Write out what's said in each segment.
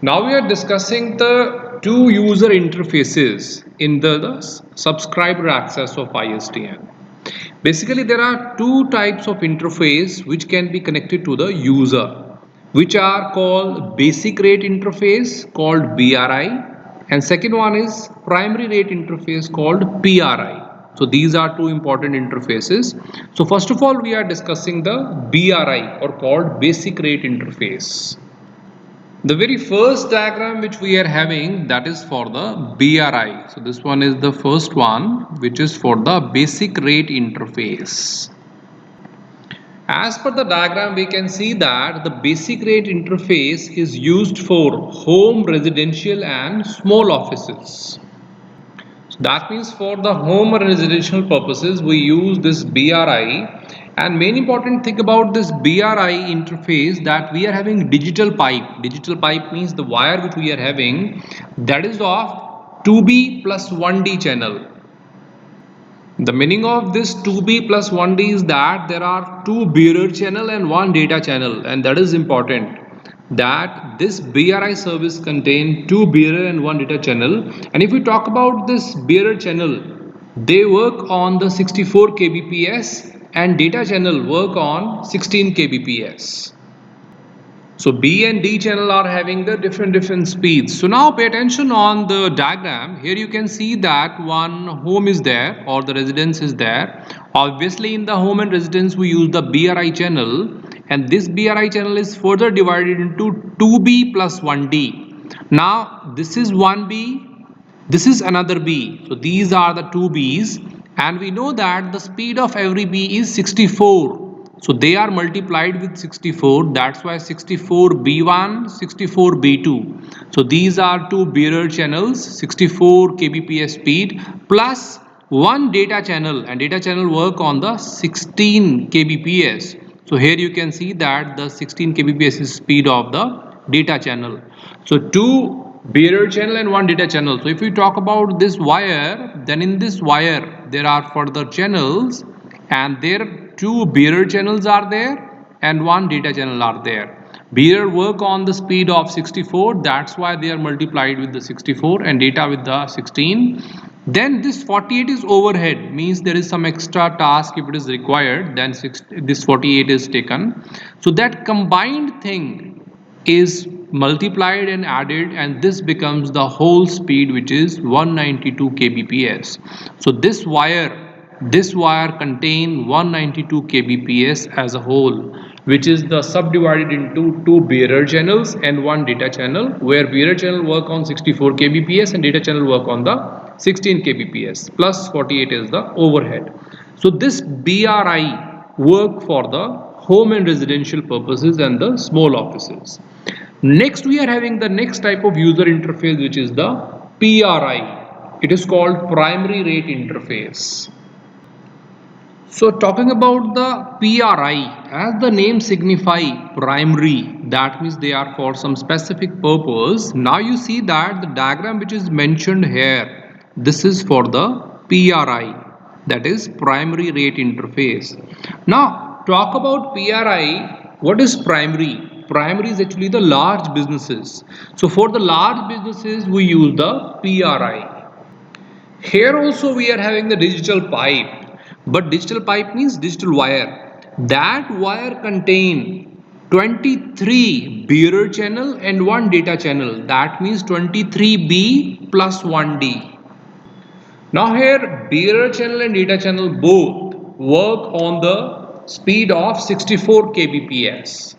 Now we are discussing the two user interfaces in the subscriber access of ISDN. Basically, there are two types of interface which can be connected to the user, which are called basic rate interface called BRI, and second one is primary rate interface called PRI. So these are two important interfaces. So first of all, we are discussing the BRI or called basic rate interface. The very first diagram which we are having, that is for the BRI. So this one is the first one, which is for the basic rate interface. As per the diagram, we can see that the basic rate interface is used for home, residential and small offices. So that means for the home or residential purposes, we use this BRI. And main important thing about this BRI interface, that we are having digital pipe. Digital pipe means the wire which we are having, that is of 2B plus 1D channel. The meaning of this 2B plus 1D is that there are two bearer channel and one data channel, and that is important, that this BRI service contain two bearer and one data channel. And if we talk about this bearer channel, they work on the 64 kbps and data channel work on 16 kbps. So B and D channel are having the different speeds. So now pay attention on the diagram. Here you can see that one home is there or the residence is there. Obviously in the home and residence we use the BRI channel, and this BRI channel is further divided into 2B plus 1D. Now this is 1B, this is another B. So these are the two B's, and we know that the speed of every B is 64. So they are multiplied with 64. That's why 64B1, 64B2. So these are two bearer channels, 64 kbps speed plus one data channel, and data channel work on the 16 kbps. So here you can see that the 16 kbps is speed of the data channel. So two bearer channel and one data channel. So if we talk about this wire, then in this wire there are further channels, and there two bearer channels are there and one data channel are there. Bearer work on the speed of 64, that's why they are multiplied with the 64, and data with the 16. Then this 48 is overhead, means there is some extra task if it is required, then this 48 is taken. So that combined thing is multiplied and added, and this becomes the whole speed, which is 192 kbps. So this wire contain 192 kbps as a whole, which is the subdivided into two bearer channels and one data channel, where bearer channel work on 64 kbps and data channel work on the 16 kbps, plus 48 is the overhead. So this BRI work for the home and residential purposes and the small offices. Next we are having the next type of user interface, which is the PRI. It is called primary rate interface. So talking about the PRI, as the name signify primary, that means they are for some specific purpose. Now you see that the diagram which is mentioned here, this is for the PRI, that is primary rate interface. Now talk about PRI, what is primary? Primary is actually the large businesses. So for the large businesses we use the PRI. Here also we are having the digital pipe. But digital pipe means digital wire. That wire contain 23 bearer channel and one data channel. That means 23B plus 1D. Now here bearer channel and data channel both work on the speed of 64 kbps.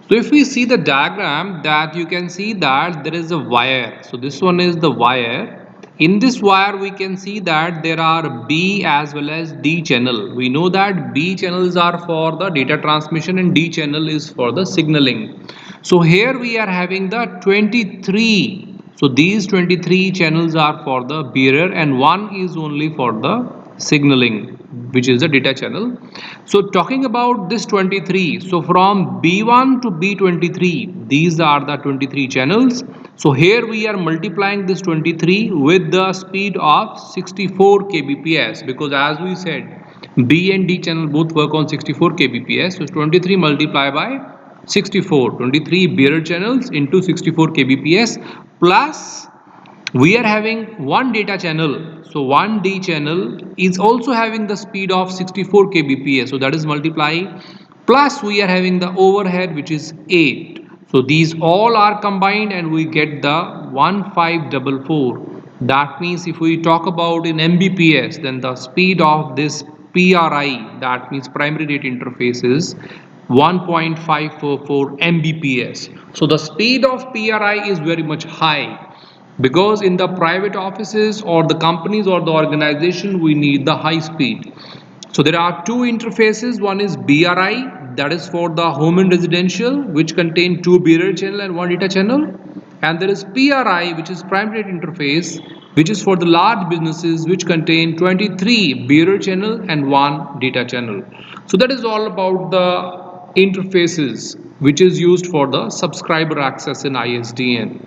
So if we see the diagram, that you can see that there is a wire. So this one is the wire. In this wire we can see that there are B as well as D channel. We know that B channels are for the data transmission and D channel is for the signaling. So here we are having the 23. So these 23 channels are for the bearer and one is only for the signaling, which is the data channel. So talking about this 23, so from B1 to B23, these are the 23 channels. So here we are multiplying this 23 with the speed of 64 kbps, because as we said B and D channel both work on 64 kbps. So 23 multiplied by 23 bearer channels into 64 kbps, plus we are having one data channel. So one D channel is also having the speed of 64 kbps, so that is multiply, plus we are having the overhead which is 8. So these all are combined and we get the 1544. That means if we talk about in mbps, then the speed of this PRI, that means primary data interface, is 1.544 mbps. So the speed of PRI is very much high, because in the private offices or the companies or the organization we need the high speed. So there are two interfaces. One is BRI, that is for the home and residential, which contain two bearer channel and one data channel, and there is PRI, which is primary data interface, which is for the large businesses, which contain 23 bearer channel and one data channel. So that is all about the interfaces which is used for the subscriber access in ISDN.